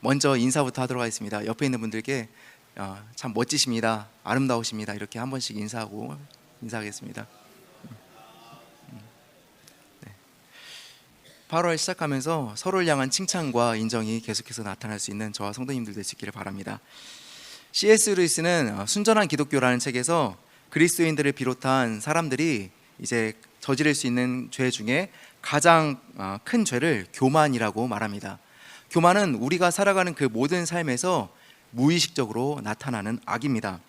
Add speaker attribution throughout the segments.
Speaker 1: 먼저 인사부터 하도록 하겠습니다. 옆에 있는 분들께 참 멋지십니다, 아름다우십니다, 이렇게 한 번씩 인사하겠습니다. 8월 시작하면서 서로를 향한 칭찬과 인정이 계속해서 나타날 수 있는 저와 성도님들 될 수 있기를 바랍니다. C.S. 루이스는 순전한 기독교라는 책에서 그리스도인들을 비롯한 사람들이 이제 저지를 수 있는 죄 중에 가장 큰 죄를 교만이라고 말합니다. 교만은 우리가 살아가는 그 모든 삶에서 무의식적으로 나타나는 악입니다.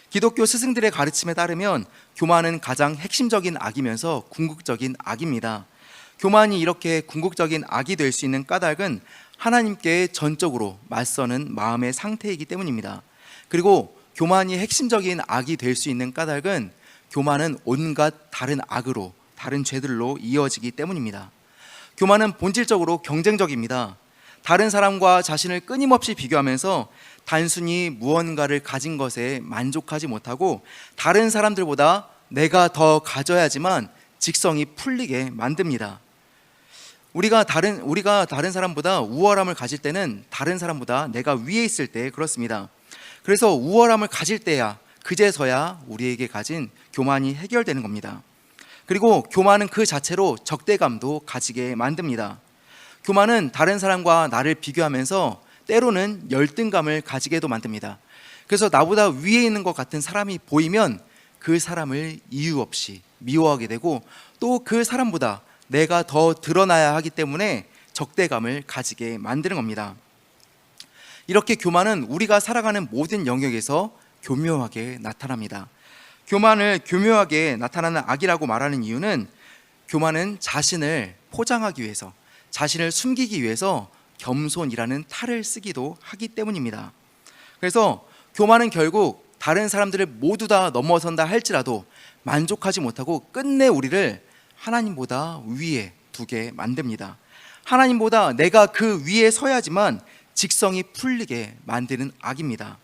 Speaker 1: 기독교 스승들의 가르침에 따르면 교만은 가장 핵심적인 악이면서 궁극적인 악입니다. 교만이 이렇게 궁극적인 악이 될 수 있는 까닭은 하나님께 전적으로 맞서는 마음의 상태이기 때문입니다. 그리고 교만이 핵심적인 악이 될 수 있는 까닭은 교만은 온갖 다른 악으로, 다른 죄들로 이어지기 때문입니다. 교만은 본질적으로 경쟁적입니다. 다른 사람과 자신을 끊임없이 비교하면서 단순히 무언가를 가진 것에 만족하지 못하고 다른 사람들보다 내가 더 가져야지만 직성이 풀리게 만듭니다. 우리가 다른 사람보다 우월함을 가질 때는 다른 사람보다 내가 위에 있을 때 그렇습니다. 그래서 우월함을 가질 때야, 그제서야 우리에게 가진 교만이 해결되는 겁니다. 그리고 교만은 그 자체로 적대감도 가지게 만듭니다. 교만은 다른 사람과 나를 비교하면서 때로는 열등감을 가지게도 만듭니다. 그래서 나보다 위에 있는 것 같은 사람이 보이면 그 사람을 이유 없이 미워하게 되고, 또 그 사람보다 내가 더 드러나야 하기 때문에 적대감을 가지게 만드는 겁니다. 이렇게 교만은 우리가 살아가는 모든 영역에서 교묘하게 나타납니다. 교만을 교묘하게 나타나는 악이라고 말하는 이유는 교만은 자신을 포장하기 위해서, 자신을 숨기기 위해서 겸손이라는 탈을 쓰기도 하기 때문입니다. 그래서 교만은 결국 다른 사람들을 모두 다 넘어선다 할지라도 만족하지 못하고 끝내 우리를 하나님보다 위에 두게 만듭니다. 하나님보다 내가 그 위에 서야지만 직성이 풀리게 만드는 악입니다.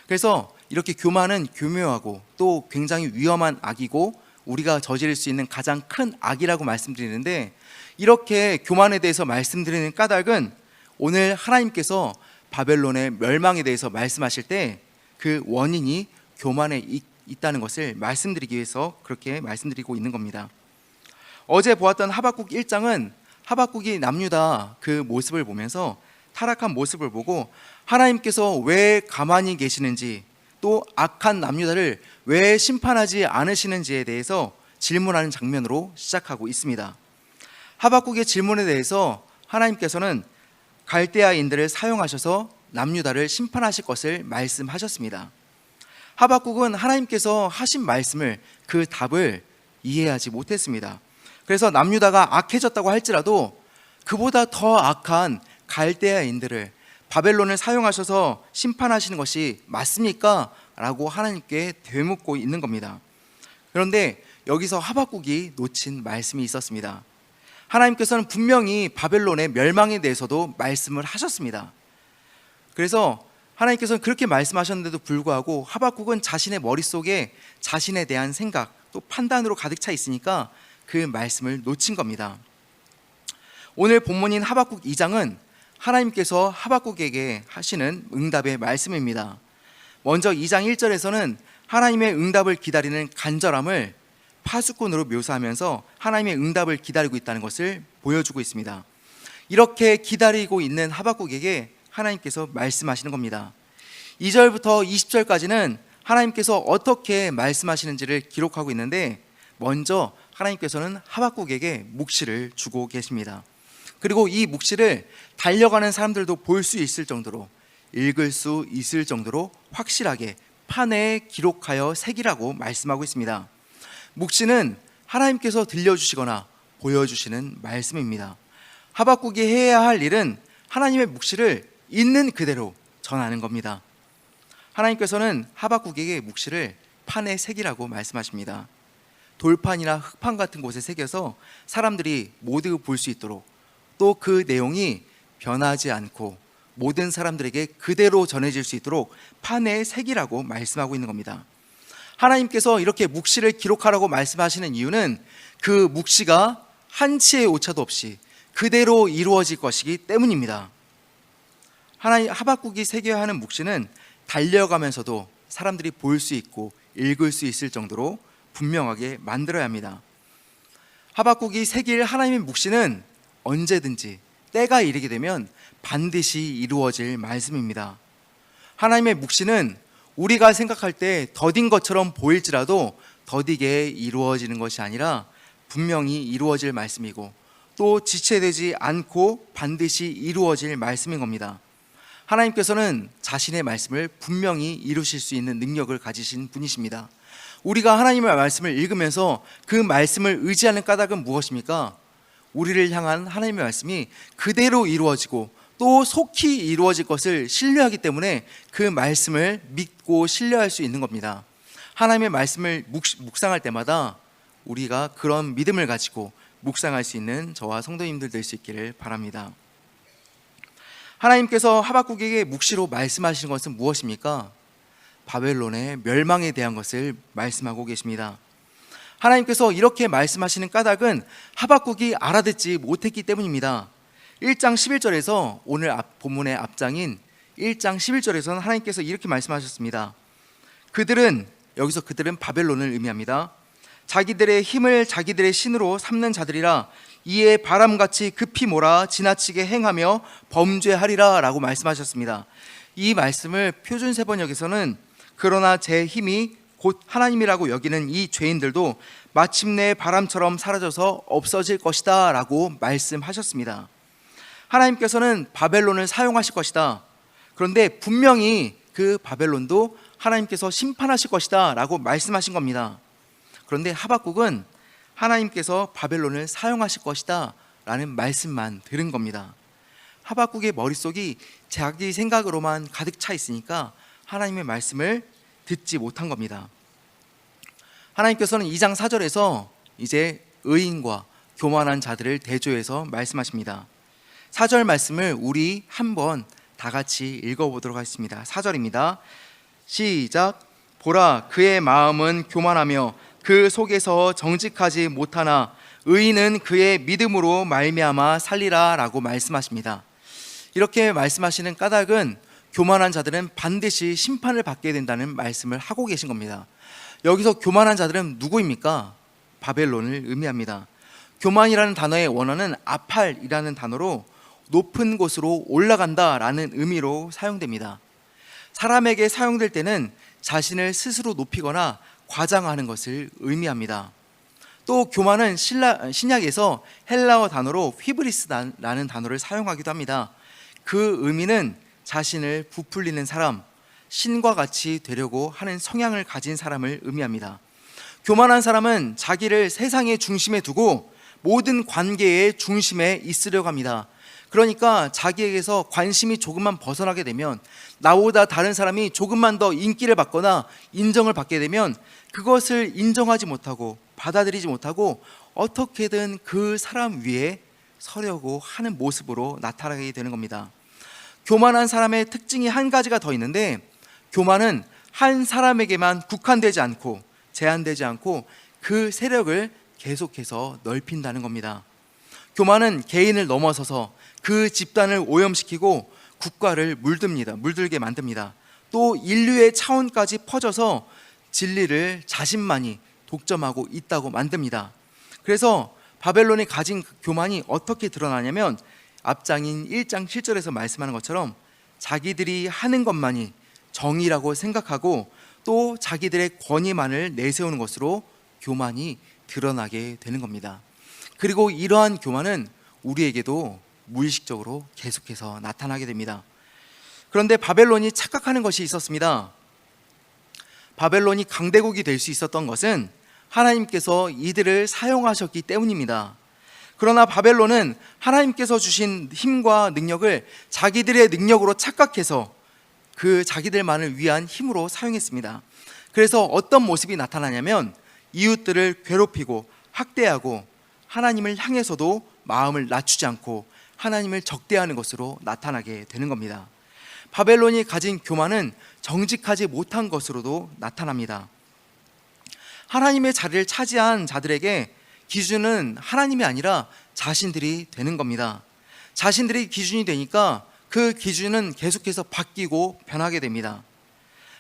Speaker 1: 그래서 이렇게 교만은 교묘하고 또 굉장히 위험한 악이고 우리가 저지를 수 있는 가장 큰 악이라고 말씀드리는데, 이렇게 교만에 대해서 말씀드리는 까닭은 오늘 하나님께서 바벨론의 멸망에 대해서 말씀하실 때 그 원인이 교만에 있다는 것을 말씀드리기 위해서 그렇게 말씀드리고 있는 겁니다. 어제 보았던 하박국 1장은 하박국이 남유다 그 모습을 보면서, 타락한 모습을 보고 하나님께서 왜 가만히 계시는지, 또 악한 남유다를 왜 심판하지 않으시는지에 대해서 질문하는 장면으로 시작하고 있습니다. 하박국의 질문에 대해서 하나님께서는 갈대아인들을 사용하셔서 남유다를 심판하실 것을 말씀하셨습니다. 하박국은 하나님께서 하신 말씀을, 그 답을 이해하지 못했습니다. 그래서 남유다가 악해졌다고 할지라도 그보다 더 악한 갈대아인들을, 바벨론을 사용하셔서 심판하시는 것이 맞습니까? 라고 하나님께 되묻고 있는 겁니다. 그런데 여기서 하박국이 놓친 말씀이 있었습니다. 하나님께서는 분명히 바벨론의 멸망에 대해서도 말씀을 하셨습니다. 그래서 하나님께서는 그렇게 말씀하셨는데도 불구하고 하박국은 자신의 머릿속에 자신에 대한 생각, 또 판단으로 가득 차 있으니까 그 말씀을 놓친 겁니다. 오늘 본문인 하박국 2장은 하나님께서 하박국에게 하시는 응답의 말씀입니다. 먼저 2장 1절에서는 하나님의 응답을 기다리는 간절함을 파수꾼으로 묘사하면서 하나님의 응답을 기다리고 있다는 것을 보여주고 있습니다. 이렇게 기다리고 있는 하박국에게 하나님께서 말씀하시는 겁니다. 2절부터 20절까지는 하나님께서 어떻게 말씀하시는지를 기록하고 있는데, 먼저 하나님께서는 하박국에게 묵시를 주고 계십니다. 그리고 이 묵시를 달려가는 사람들도 볼 수 있을 정도로, 읽을 수 있을 정도로 확실하게 판에 기록하여 새기라고 말씀하고 있습니다. 묵시는 하나님께서 들려주시거나 보여주시는 말씀입니다. 하박국이 해야 할 일은 하나님의 묵시를 있는 그대로 전하는 겁니다. 하나님께서는 하박국에게 묵시를 판에 새기라고 말씀하십니다. 돌판이나 흙판 같은 곳에 새겨서 사람들이 모두 볼 수 있도록, 또 그 내용이 변하지 않고 모든 사람들에게 그대로 전해질 수 있도록 판에 새기라고 말씀하고 있는 겁니다. 하나님께서 이렇게 묵시를 기록하라고 말씀하시는 이유는 그 묵시가 한치의 오차도 없이 그대로 이루어질 것이기 때문입니다. 하박국이 새겨야 하는 묵시는 달려가면서도 사람들이 볼 수 있고 읽을 수 있을 정도로 분명하게 만들어야 합니다. 하박국이 새길 하나님의 묵시는 언제든지 때가 이르게 되면 반드시 이루어질 말씀입니다. 하나님의 묵시는 우리가 생각할 때 더딘 것처럼 보일지라도 더디게 이루어지는 것이 아니라 분명히 이루어질 말씀이고 또 지체되지 않고 반드시 이루어질 말씀인 겁니다. 하나님께서는 자신의 말씀을 분명히 이루실 수 있는 능력을 가지신 분이십니다. 우리가 하나님의 말씀을 읽으면서 그 말씀을 의지하는 까닭은 무엇입니까? 우리를 향한 하나님의 말씀이 그대로 이루어지고 또 속히 이루어질 것을 신뢰하기 때문에 그 말씀을 믿고 신뢰할 수 있는 겁니다. 하나님의 말씀을 묵상할 때마다 우리가 그런 믿음을 가지고 묵상할 수 있는 저와 성도님들 될 수 있기를 바랍니다. 하나님께서 하박국에게 묵시로 말씀하시는 것은 무엇입니까? 바벨론의 멸망에 대한 것을 말씀하고 계십니다. 하나님께서 이렇게 말씀하시는 까닭은 하박국이 알아듣지 못했기 때문입니다. 1장 11절에서 오늘 본문의 앞장인 1장 11절에서는 하나님께서 이렇게 말씀하셨습니다. 여기서 그들은 바벨론을 의미합니다. 자기들의 힘을 자기들의 신으로 삼는 자들이라 이에 바람같이 급히 몰아 지나치게 행하며 범죄하리라 라고 말씀하셨습니다. 이 말씀을 표준세번역에서는 그러나 제 힘이 곧 하나님이라고 여기는 이 죄인들도 마침내 바람처럼 사라져서 없어질 것이다 라고 말씀하셨습니다. 하나님께서는 바벨론을 사용하실 것이다. 그런데 분명히 그 바벨론도 하나님께서 심판하실 것이다 라고 말씀하신 겁니다. 그런데 하박국은 하나님께서 바벨론을 사용하실 것이다 라는 말씀만 들은 겁니다. 하박국의 머릿속이 자기 생각으로만 가득 차 있으니까 하나님의 말씀을 듣지 못한 겁니다. 하나님께서는 2장 4절에서 이제 의인과 교만한 자들을 대조해서 말씀하십니다. 4절 말씀을 우리 한번 다 같이 읽어보도록 하겠습니다. 4절입니다. 시작. 보라, 그의 마음은 교만하며 그 속에서 정직하지 못하나 의인은 그의 믿음으로 말미암아 살리라 라고 말씀하십니다. 이렇게 말씀하시는 까닭은 교만한 자들은 반드시 심판을 받게 된다는 말씀을 하고 계신 겁니다. 여기서 교만한 자들은 누구입니까? 바벨론을 의미합니다. 교만이라는 단어의 원어는 아팔이라는 단어로 높은 곳으로 올라간다라는 의미로 사용됩니다. 사람에게 사용될 때는 자신을 스스로 높이거나 과장하는 것을 의미합니다. 또 교만은 신약에서 헬라어 단어로 휘브리스라는 단어를 사용하기도 합니다. 그 의미는 자신을 부풀리는 사람, 신과 같이 되려고 하는 성향을 가진 사람을 의미합니다. 교만한 사람은 자기를 세상의 중심에 두고 모든 관계의 중심에 있으려고 합니다. 그러니까 자기에게서 관심이 조금만 벗어나게 되면, 나보다 다른 사람이 조금만 더 인기를 받거나 인정을 받게 되면 그것을 인정하지 못하고 받아들이지 못하고 어떻게든 그 사람 위에 서려고 하는 모습으로 나타나게 되는 겁니다. 교만한 사람의 특징이 한 가지가 더 있는데, 교만은 한 사람에게만 국한되지 않고 제한되지 않고 그 세력을 계속해서 넓힌다는 겁니다. 교만은 개인을 넘어서서 그 집단을 오염시키고 국가를 물들게 만듭니다. 또 인류의 차원까지 퍼져서 진리를 자신만이 독점하고 있다고 만듭니다. 그래서 바벨론이 가진 교만이 어떻게 드러나냐면, 앞장인 1장 7절에서 말씀하는 것처럼 자기들이 하는 것만이 정의라고 생각하고 또 자기들의 권위만을 내세우는 것으로 교만이 드러나게 되는 겁니다. 그리고 이러한 교만은 우리에게도 무의식적으로 계속해서 나타나게 됩니다. 그런데 바벨론이 착각하는 것이 있었습니다. 바벨론이 강대국이 될 수 있었던 것은 하나님께서 이들을 사용하셨기 때문입니다. 그러나 바벨론은 하나님께서 주신 힘과 능력을 자기들의 능력으로 착각해서 그 자기들만을 위한 힘으로 사용했습니다. 그래서 어떤 모습이 나타나냐면, 이웃들을 괴롭히고 학대하고 하나님을 향해서도 마음을 낮추지 않고 하나님을 적대하는 것으로 나타나게 되는 겁니다. 바벨론이 가진 교만은 정직하지 못한 것으로도 나타납니다. 하나님의 자리를 차지한 자들에게 기준은 하나님이 아니라 자신들이 되는 겁니다. 자신들이 기준이 되니까 그 기준은 계속해서 바뀌고 변하게 됩니다.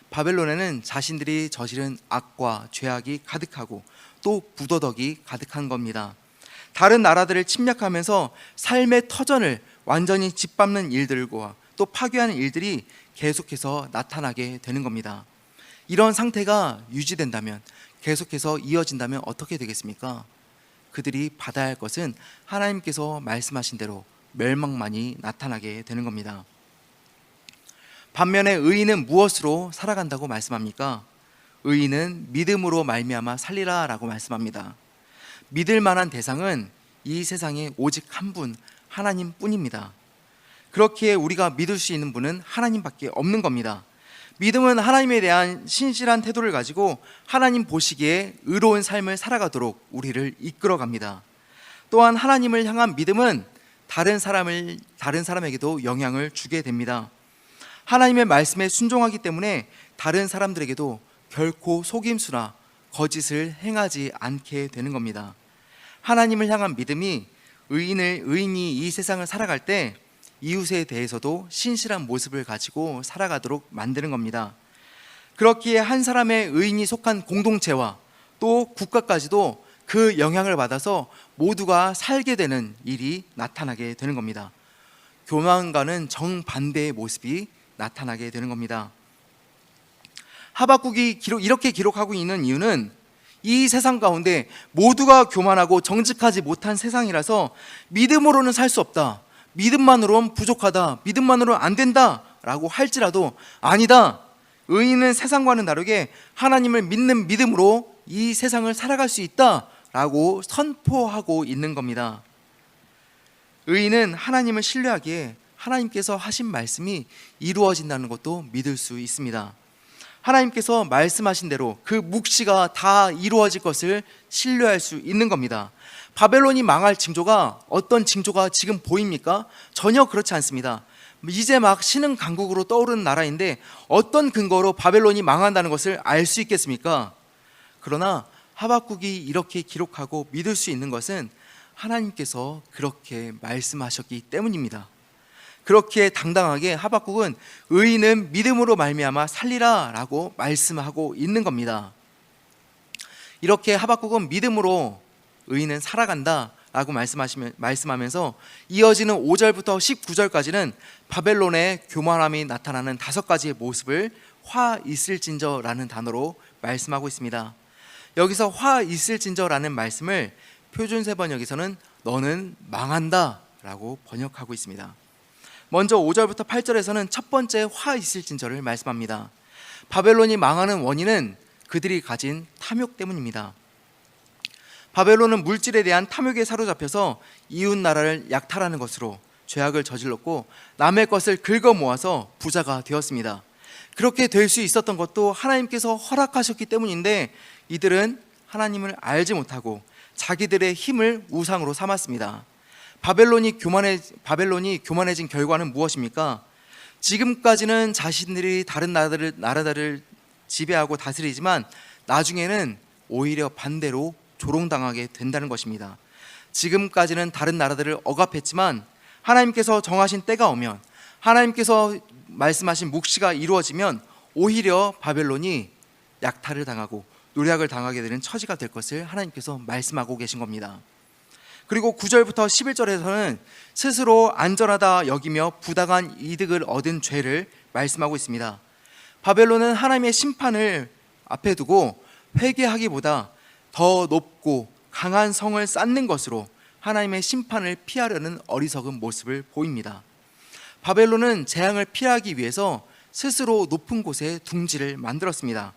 Speaker 1: 바벨론에는 자신들이 저지른 악과 죄악이 가득하고 또 부도덕이 가득한 겁니다. 다른 나라들을 침략하면서 삶의 터전을 완전히 짓밟는 일들과 또 파괴하는 일들이 계속해서 나타나게 되는 겁니다. 이런 상태가 유지된다면, 계속해서 이어진다면 어떻게 되겠습니까? 그들이 받아야 할 것은 하나님께서 말씀하신 대로 멸망만이 나타나게 되는 겁니다. 반면에 의인은 무엇으로 살아간다고 말씀합니까? 의인은 믿음으로 말미암아 살리라 라고 말씀합니다. 믿을 만한 대상은 이 세상에 오직 한 분, 하나님뿐입니다. 그렇기에 우리가 믿을 수 있는 분은 하나님밖에 없는 겁니다. 믿음은 하나님에 대한 신실한 태도를 가지고 하나님 보시기에 의로운 삶을 살아가도록 우리를 이끌어갑니다. 또한 하나님을 향한 믿음은 다른 사람에게도 영향을 주게 됩니다. 하나님의 말씀에 순종하기 때문에 다른 사람들에게도 결코 속임수나 거짓을 행하지 않게 되는 겁니다. 하나님을 향한 믿음이 의인이 이 세상을 살아갈 때 이웃에 대해서도 신실한 모습을 가지고 살아가도록 만드는 겁니다. 그렇기에 한 사람의 의인이 속한 공동체와 또 국가까지도 그 영향을 받아서 모두가 살게 되는 일이 나타나게 되는 겁니다. 교만과는 정반대의 모습이 나타나게 되는 겁니다. 하박국이 이렇게 기록하고 있는 이유는 이 세상 가운데 모두가 교만하고 정직하지 못한 세상이라서 믿음으로는 살 수 없다, 믿음만으로는 부족하다, 믿음만으로는 안 된다 라고 할지라도 아니다, 의인은 세상과는 다르게 하나님을 믿는 믿음으로 이 세상을 살아갈 수 있다 라고 선포하고 있는 겁니다. 의인은 하나님을 신뢰하기에 하나님께서 하신 말씀이 이루어진다는 것도 믿을 수 있습니다. 하나님께서 말씀하신 대로 그 묵시가 다 이루어질 것을 신뢰할 수 있는 겁니다. 바벨론이 망할 징조가 어떤 징조가 지금 보입니까? 전혀 그렇지 않습니다. 이제 막 신흥강국으로 떠오르는 나라인데 어떤 근거로 바벨론이 망한다는 것을 알 수 있겠습니까? 그러나 하박국이 이렇게 기록하고 믿을 수 있는 것은 하나님께서 그렇게 말씀하셨기 때문입니다. 그렇게 당당하게 하박국은 의인은 믿음으로 말미암아 살리라 라고 말씀하고 있는 겁니다. 이렇게 하박국은 믿음으로 의인은 살아간다 라고 말씀하면서 이어지는 5절부터 19절까지는 바벨론의 교만함이 나타나는 5가지의 모습을 화 있을진저라는 단어로 말씀하고 있습니다. 여기서 화 있을진저라는 말씀을 표준세번역에서는 너는 망한다 라고 번역하고 있습니다. 먼저 5절부터 8절에서는 첫 번째 화 있을진저를 말씀합니다. 바벨론이 망하는 원인은 그들이 가진 탐욕 때문입니다. 바벨론은 물질에 대한 탐욕에 사로잡혀서 이웃 나라를 약탈하는 것으로 죄악을 저질렀고 남의 것을 긁어 모아서 부자가 되었습니다. 그렇게 될 수 있었던 것도 하나님께서 허락하셨기 때문인데 이들은 하나님을 알지 못하고 자기들의 힘을 우상으로 삼았습니다. 바벨론이 교만해진 결과는 무엇입니까? 지금까지는 자신들이 다른 나라들을 지배하고 다스리지만 나중에는 오히려 반대로 조롱당하게 된다는 것입니다. 지금까지는 다른 나라들을 억압했지만 하나님께서 정하신 때가 오면, 하나님께서 말씀하신 묵시가 이루어지면 오히려 바벨론이 약탈을 당하고 노략을 당하게 되는 처지가 될 것을 하나님께서 말씀하고 계신 겁니다. 그리고 9절부터 11절에서는 스스로 안전하다 여기며 부당한 이득을 얻은 죄를 말씀하고 있습니다. 바벨론은 하나님의 심판을 앞에 두고 회개하기보다 더 높고 강한 성을 쌓는 것으로 하나님의 심판을 피하려는 어리석은 모습을 보입니다. 바벨론은 재앙을 피하기 위해서 스스로 높은 곳에 둥지를 만들었습니다.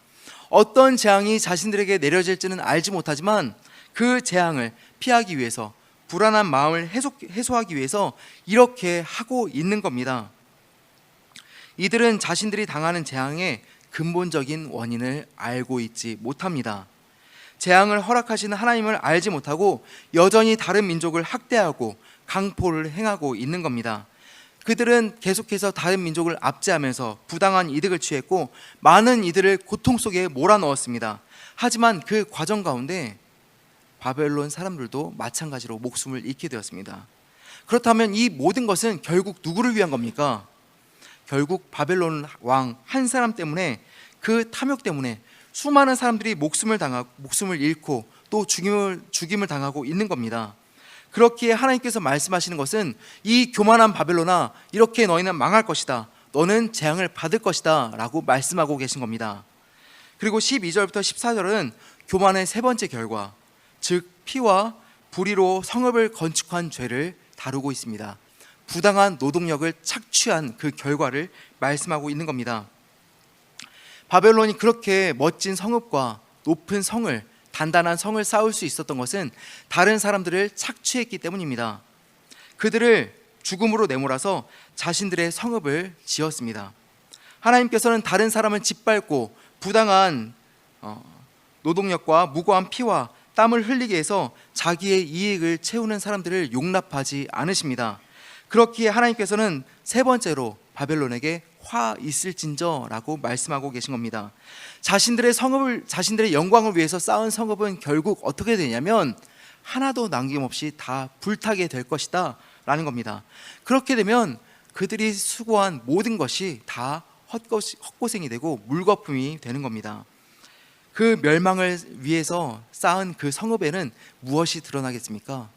Speaker 1: 어떤 재앙이 자신들에게 내려질지는 알지 못하지만 그 재앙을 피하기 위해서, 불안한 마음을 해소하기 위해서 이렇게 하고 있는 겁니다. 이들은 자신들이 당하는 재앙의 근본적인 원인을 알고 있지 못합니다. 재앙을 허락하시는 하나님을 알지 못하고 여전히 다른 민족을 학대하고 강포를 행하고 있는 겁니다. 그들은 계속해서 다른 민족을 압제하면서 부당한 이득을 취했고 많은 이들을 고통 속에 몰아넣었습니다. 하지만 그 과정 가운데 바벨론 사람들도 마찬가지로 목숨을 잃게 되었습니다. 그렇다면 이 모든 것은 결국 누구를 위한 겁니까? 결국 바벨론 왕 한 사람 때문에, 그 탐욕 때문에 수많은 사람들이 목숨을 잃고 또 죽임을 당하고 있는 겁니다. 그렇기에 하나님께서 말씀하시는 것은 이 교만한 바벨론아, 이렇게 너희는 망할 것이다, 너는 재앙을 받을 것이다 라고 말씀하고 계신 겁니다. 그리고 12절부터 14절은 교만의 세 번째 결과, 즉 피와 불의로 성읍을 건축한 죄를 다루고 있습니다. 부당한 노동력을 착취한 그 결과를 말씀하고 있는 겁니다. 바벨론이 그렇게 멋진 성읍과 높은 성을, 단단한 성을 쌓을 수 있었던 것은 다른 사람들을 착취했기 때문입니다. 그들을 죽음으로 내몰아서 자신들의 성읍을 지었습니다. 하나님께서는 다른 사람을 짓밟고 부당한 노동력과 무고한 피와 땀을 흘리게 해서 자기의 이익을 채우는 사람들을 용납하지 않으십니다. 그렇기에 하나님께서는 세 번째로 바벨론에게 화 있을진저라고 말씀하고 계신 겁니다. 자신들의 영광을 위해서 쌓은 성읍은 결국 어떻게 되냐면 하나도 남김없이 다 불타게 될 것이다 라는 겁니다. 그렇게 되면 그들이 수고한 모든 것이 다 헛고생이 되고 물거품이 되는 겁니다. 그 멸망을 위해서 쌓은 그 성읍에는 무엇이 드러나겠습니까?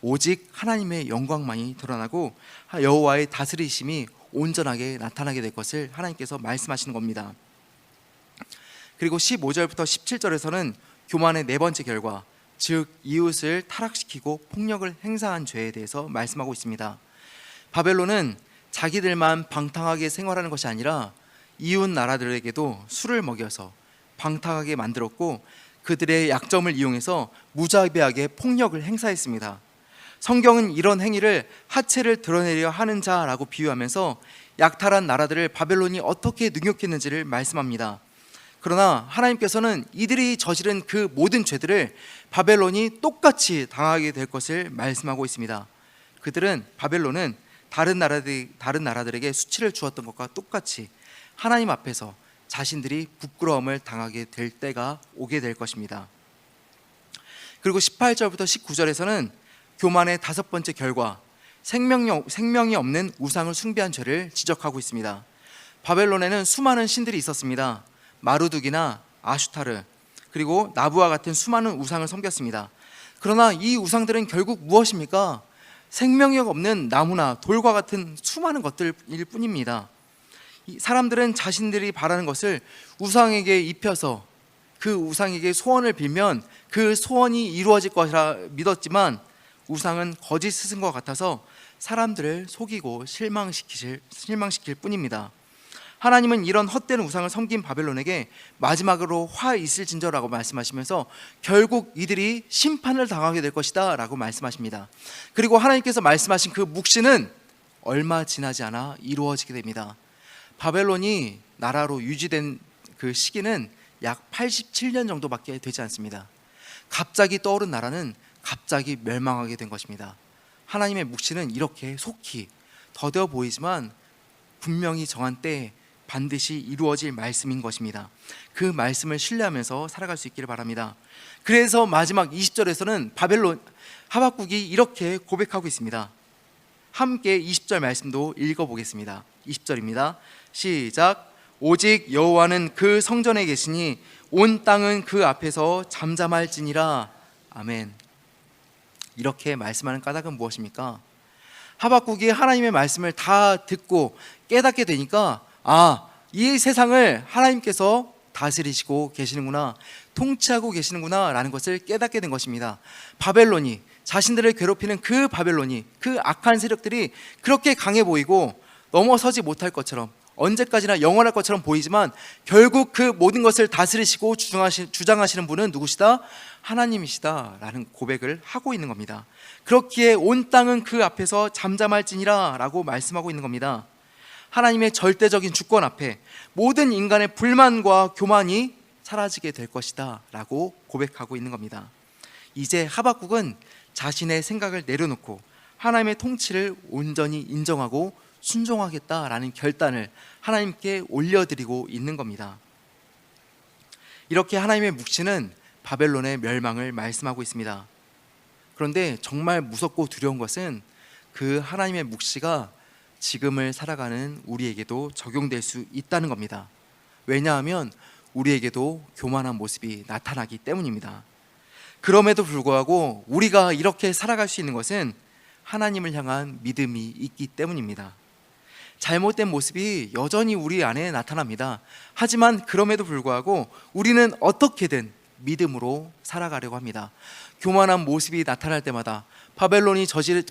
Speaker 1: 오직 하나님의 영광만이 드러나고 여호와의 다스리심이 온전하게 나타나게 될 것을 하나님께서 말씀하시는 겁니다. 그리고 15절부터 17절에서는 교만의 네 번째 결과, 즉 이웃을 타락시키고 폭력을 행사한 죄에 대해서 말씀하고 있습니다. 바벨론은 자기들만 방탕하게 생활하는 것이 아니라 이웃 나라들에게도 술을 먹여서 방탕하게 만들었고, 그들의 약점을 이용해서 무자비하게 폭력을 행사했습니다. 성경은 이런 행위를 하체를 드러내려 하는 자라고 비유하면서 약탈한 나라들을 바벨론이 어떻게 능욕했는지를 말씀합니다. 그러나 하나님께서는 이들이 저지른 그 모든 죄들을 바벨론이 똑같이 당하게 될 것을 말씀하고 있습니다. 바벨론은 다른 나라들에게 수치를 주었던 것과 똑같이 하나님 앞에서 자신들이 부끄러움을 당하게 될 때가 오게 될 것입니다. 그리고 18절부터 19절에서는 교만의 다섯 번째 결과, 생명이 없는 우상을 숭배한 죄를 지적하고 있습니다. 바벨론에는 수많은 신들이 있었습니다. 마루둑이나 아슈타르, 그리고 나부와 같은 수많은 우상을 섬겼습니다. 그러나 이 우상들은 결국 무엇입니까? 생명이 없는 나무나 돌과 같은 수많은 것들일 뿐입니다. 사람들은 자신들이 바라는 것을 우상에게 입혀서 그 우상에게 소원을 빌면 그 소원이 이루어질 것이라 믿었지만, 우상은 거짓 스승과 같아서 사람들을 속이고 실망시킬 뿐입니다. 하나님은 이런 헛된 우상을 섬긴 바벨론에게 마지막으로 화 있을진저라고 말씀하시면서 결국 이들이 심판을 당하게 될 것이다 라고 말씀하십니다. 그리고 하나님께서 말씀하신 그 묵시는 얼마 지나지 않아 이루어지게 됩니다. 바벨론이 나라로 유지된 그 시기는 약 87년 정도밖에 되지 않습니다. 갑자기 떠오른 나라는 갑자기 멸망하게 된 것입니다. 하나님의 묵시는 이렇게 속히 더뎌 보이지만 분명히 정한 때에 반드시 이루어질 말씀인 것입니다. 그 말씀을 신뢰하면서 살아갈 수 있기를 바랍니다. 그래서 마지막 20절에서는 하박국이 이렇게 고백하고 있습니다. 함께 20절 말씀도 읽어보겠습니다. 20절입니다. 시작. 오직 여호와는 그 성전에 계시니 온 땅은 그 앞에서 잠잠할지니라. 아멘. 이렇게 말씀하는 까닭은 무엇입니까? 하박국이 하나님의 말씀을 다 듣고 깨닫게 되니까 이 세상을 하나님께서 다스리시고 계시는구나, 통치하고 계시는구나 라는 것을 깨닫게 된 것입니다. 바벨론이, 자신들을 괴롭히는 그 바벨론이, 그 악한 세력들이 그렇게 강해 보이고 넘어서지 못할 것처럼, 언제까지나 영원할 것처럼 보이지만 결국 그 모든 것을 다스리시고 주장하시는 분은 누구시다? 하나님이시다 라는 고백을 하고 있는 겁니다. 그렇기에 온 땅은 그 앞에서 잠잠할지니라 라고 말씀하고 있는 겁니다. 하나님의 절대적인 주권 앞에 모든 인간의 불만과 교만이 사라지게 될 것이다 라고 고백하고 있는 겁니다. 이제 하박국은 자신의 생각을 내려놓고 하나님의 통치를 온전히 인정하고 순종하겠다라는 결단을 하나님께 올려드리고 있는 겁니다. 이렇게 하나님의 묵시는 바벨론의 멸망을 말씀하고 있습니다. 그런데 정말 무섭고 두려운 것은 그 하나님의 묵시가 지금을 살아가는 우리에게도 적용될 수 있다는 겁니다. 왜냐하면 우리에게도 교만한 모습이 나타나기 때문입니다. 그럼에도 불구하고 우리가 이렇게 살아갈 수 있는 것은 하나님을 향한 믿음이 있기 때문입니다. 잘못된 모습이 여전히 우리 안에 나타납니다. 하지만 그럼에도 불구하고 우리는 어떻게든 믿음으로 살아가려고 합니다. 교만한 모습이 나타날 때마다 바벨론이 저지른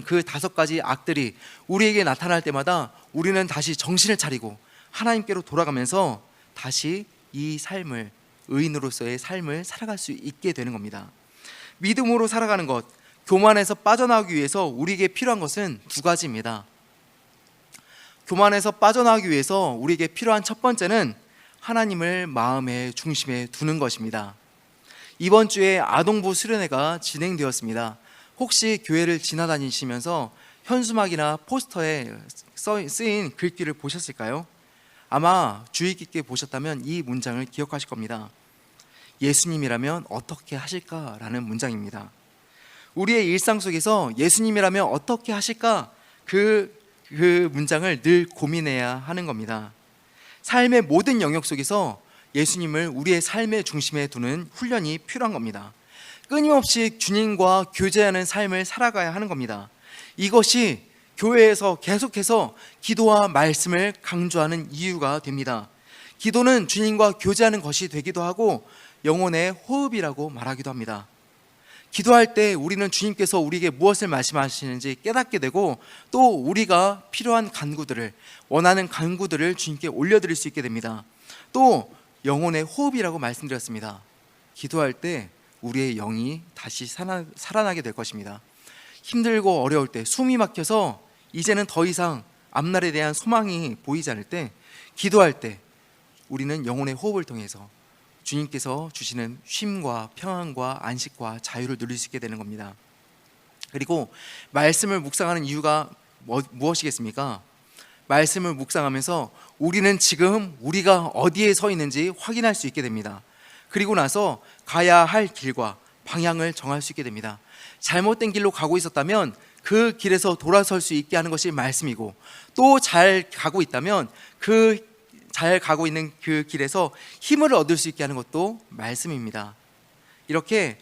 Speaker 1: 그 5가지 악들이 우리에게 나타날 때마다 우리는 다시 정신을 차리고 하나님께로 돌아가면서 다시 이 삶을, 의인으로서의 삶을 살아갈 수 있게 되는 겁니다. 믿음으로 살아가는 것, 교만에서 빠져나오기 위해서 우리에게 필요한 것은 2가지입니다. 교만에서 빠져나오기 위해서 우리에게 필요한 첫 번째는 하나님을 마음의 중심에 두는 것입니다. 이번 주에 아동부 수련회가 진행되었습니다. 혹시 교회를 지나다니시면서 현수막이나 포스터에 쓰인 글귀를 보셨을까요? 아마 주의 깊게 보셨다면 이 문장을 기억하실 겁니다. 예수님이라면 어떻게 하실까라는 문장입니다. 우리의 일상 속에서 예수님이라면 어떻게 하실까? 그 문장을 늘 고민해야 하는 겁니다. 삶의 모든 영역 속에서 예수님을 우리의 삶의 중심에 두는 훈련이 필요한 겁니다. 끊임없이 주님과 교제하는 삶을 살아가야 하는 겁니다. 이것이 교회에서 계속해서 기도와 말씀을 강조하는 이유가 됩니다. 기도는 주님과 교제하는 것이 되기도 하고 영혼의 호흡이라고 말하기도 합니다. 기도할 때 우리는 주님께서 우리에게 무엇을 말씀하시는지 깨닫게 되고 또 우리가 필요한 간구들을, 원하는 간구들을 주님께 올려드릴 수 있게 됩니다. 또 영혼의 호흡이라고 말씀드렸습니다. 기도할 때 우리의 영이 다시 살아나게 될 것입니다. 힘들고 어려울 때, 숨이 막혀서 이제는 더 이상 앞날에 대한 소망이 보이지 않을 때, 기도할 때 우리는 영혼의 호흡을 통해서 주님께서 주시는 쉼과 평안과 안식과 자유를 누릴 수 있게 되는 겁니다. 그리고 말씀을 묵상하는 이유가 무엇이겠습니까? 말씀을 묵상하면서 우리는 지금 우리가 어디에 서 있는지 확인할 수 있게 됩니다. 그리고 나서 가야 할 길과 방향을 정할 수 있게 됩니다. 잘못된 길로 가고 있었다면 그 길에서 돌아설 수 있게 하는 것이 말씀이고, 또 잘 가고 있다면 잘 가고 있는 그 길에서 힘을 얻을 수 있게 하는 것도 말씀입니다. 이렇게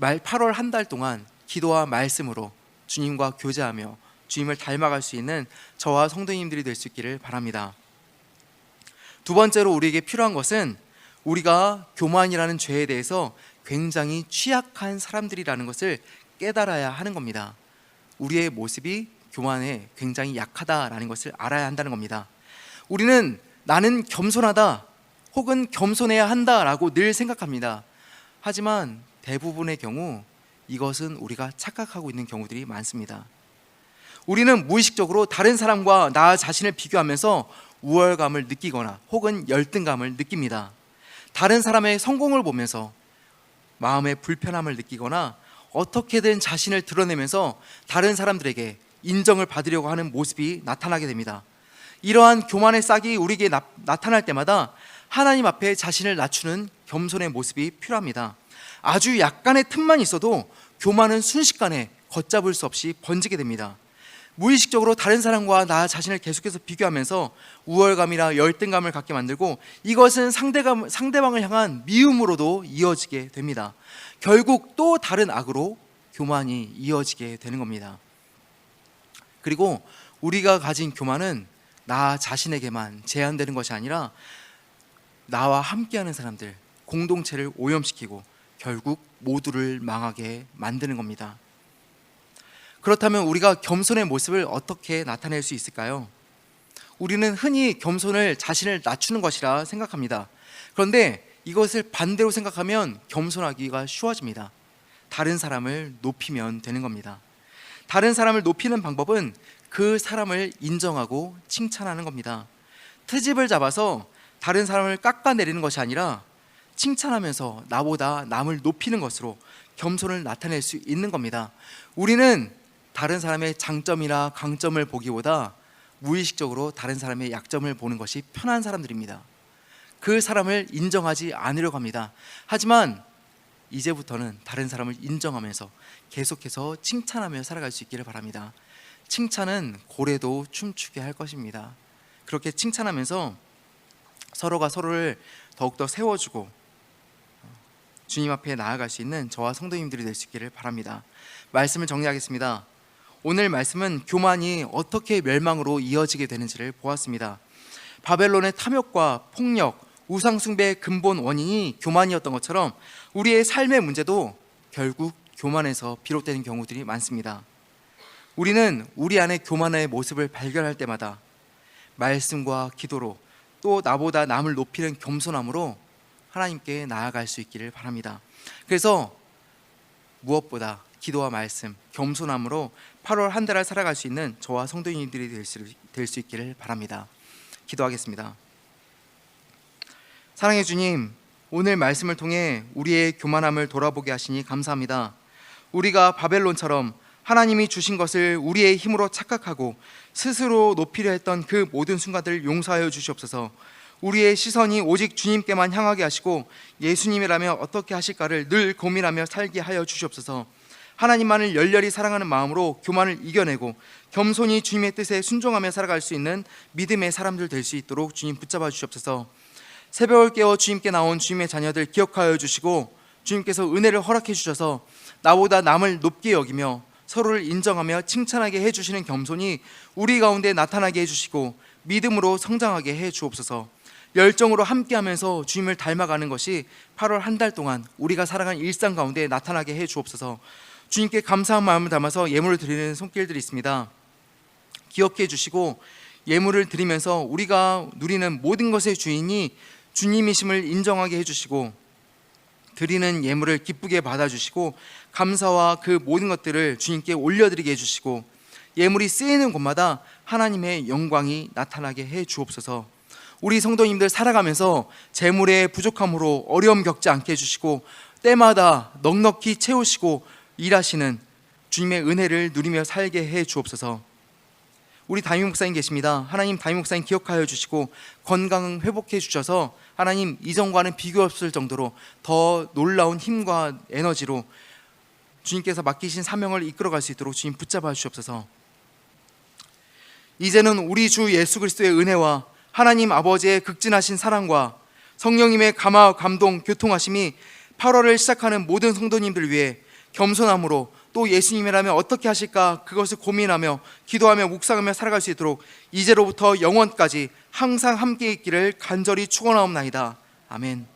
Speaker 1: 8월 한 달 동안 기도와 말씀으로 주님과 교제하며 주님을 닮아갈 수 있는 저와 성도님들이 될 수 있기를 바랍니다. 2번째로 우리에게 필요한 것은 우리가 교만이라는 죄에 대해서 굉장히 취약한 사람들이라는 것을 깨달아야 하는 겁니다. 우리의 모습이 교만에 굉장히 약하다라는 것을 알아야 한다는 겁니다. 우리는 나는 겸손하다 혹은 겸손해야 한다라고 늘 생각합니다. 하지만 대부분의 경우 이것은 우리가 착각하고 있는 경우들이 많습니다. 우리는 무의식적으로 다른 사람과 나 자신을 비교하면서 우월감을 느끼거나 혹은 열등감을 느낍니다. 다른 사람의 성공을 보면서 마음의 불편함을 느끼거나 어떻게든 자신을 드러내면서 다른 사람들에게 인정을 받으려고 하는 모습이 나타나게 됩니다. 이러한 교만의 싹이 우리에게 나타날 때마다 하나님 앞에 자신을 낮추는 겸손의 모습이 필요합니다. 아주 약간의 틈만 있어도 교만은 순식간에 걷잡을 수 없이 번지게 됩니다. 무의식적으로 다른 사람과 나 자신을 계속해서 비교하면서 우월감이나 열등감을 갖게 만들고, 이것은 상대방을 향한 미움으로도 이어지게 됩니다. 결국 또 다른 악으로 교만이 이어지게 되는 겁니다. 그리고 우리가 가진 교만은 나 자신에게만 제한되는 것이 아니라 나와 함께하는 사람들, 공동체를 오염시키고 결국 모두를 망하게 만드는 겁니다. 그렇다면 우리가 겸손의 모습을 어떻게 나타낼 수 있을까요? 우리는 흔히 겸손을 자신을 낮추는 것이라 생각합니다. 그런데 이것을 반대로 생각하면 겸손하기가 쉬워집니다. 다른 사람을 높이면 되는 겁니다. 다른 사람을 높이는 방법은 그 사람을 인정하고 칭찬하는 겁니다. 트집을 잡아서 다른 사람을 깎아내리는 것이 아니라 칭찬하면서 나보다 남을 높이는 것으로 겸손을 나타낼 수 있는 겁니다. 우리는 다른 사람의 장점이나 강점을 보기보다 무의식적으로 다른 사람의 약점을 보는 것이 편한 사람들입니다. 그 사람을 인정하지 않으려고 합니다. 하지만 이제부터는 다른 사람을 인정하면서 계속해서 칭찬하며 살아갈 수 있기를 바랍니다. 칭찬은 고래도 춤추게 할 것입니다. 그렇게 칭찬하면서 서로가 서로를 더욱더 세워주고 주님 앞에 나아갈 수 있는 저와 성도님들이 될 수 있기를 바랍니다. 말씀을 정리하겠습니다. 오늘 말씀은 교만이 어떻게 멸망으로 이어지게 되는지를 보았습니다. 바벨론의 탐욕과 폭력, 우상숭배의 근본 원인이 교만이었던 것처럼 우리의 삶의 문제도 결국 교만에서 비롯되는 경우들이 많습니다. 우리는 우리 안에 교만의 모습을 발견할 때마다 말씀과 기도로 또 나보다 남을 높이는 겸손함으로 하나님께 나아갈 수 있기를 바랍니다. 그래서 무엇보다 기도와 말씀, 겸손함으로 8월 한 달을 살아갈 수 있는 저와 성도님들이 될 수 있기를 바랍니다. 기도하겠습니다. 사랑의 주님, 오늘 말씀을 통해 우리의 교만함을 돌아보게 하시니 감사합니다. 우리가 바벨론처럼 하나님이 주신 것을 우리의 힘으로 착각하고 스스로 높이려 했던 그 모든 순간들을 용서하여 주시옵소서. 우리의 시선이 오직 주님께만 향하게 하시고 예수님이라면 어떻게 하실까를 늘 고민하며 살게 하여 주시옵소서. 하나님만을 열렬히 사랑하는 마음으로 교만을 이겨내고 겸손히 주님의 뜻에 순종하며 살아갈 수 있는 믿음의 사람들 될 수 있도록 주님 붙잡아 주시옵소서. 새벽을 깨워 주님께 나온 주님의 자녀들 기억하여 주시고 주님께서 은혜를 허락해 주셔서 나보다 남을 높게 여기며 서로를 인정하며 칭찬하게 해주시는 겸손이 우리 가운데 나타나게 해주시고 믿음으로 성장하게 해 주옵소서. 열정으로 함께하면서 주님을 닮아가는 것이 8월 한 달 동안 우리가 살아간 일상 가운데 나타나게 해 주옵소서. 주님께 감사한 마음을 담아서 예물을 드리는 손길들이 있습니다. 기억해 주시고 예물을 드리면서 우리가 누리는 모든 것의 주인이 주님이심을 인정하게 해주시고 드리는 예물을 기쁘게 받아주시고 감사와 그 모든 것들을 주님께 올려드리게 해주시고 예물이 쓰이는 곳마다 하나님의 영광이 나타나게 해 주옵소서. 우리 성도님들 살아가면서 재물의 부족함으로 어려움 겪지 않게 해주시고 때마다 넉넉히 채우시고 일하시는 주님의 은혜를 누리며 살게 해 주옵소서. 우리 담임 목사님 계십니다. 하나님, 담임 목사님 기억하여 주시고 건강 회복해 주셔서 하나님 이전과는 비교 없을 정도로 더 놀라운 힘과 에너지로 주님께서 맡기신 사명을 이끌어갈 수 있도록 주님 붙잡아 주시옵소서. 이제는 우리 주 예수 그리스도의 은혜와 하나님 아버지의 극진하신 사랑과 성령님의 감화, 감동, 교통하심이 8월을 시작하는 모든 성도님들 위해 겸손함으로 또 예수님이라면 어떻게 하실까 그것을 고민하며 기도하며 묵상하며 살아갈 수 있도록 이제로부터 영원까지 항상 함께 있기를 간절히 축원하옵나이다. 아멘.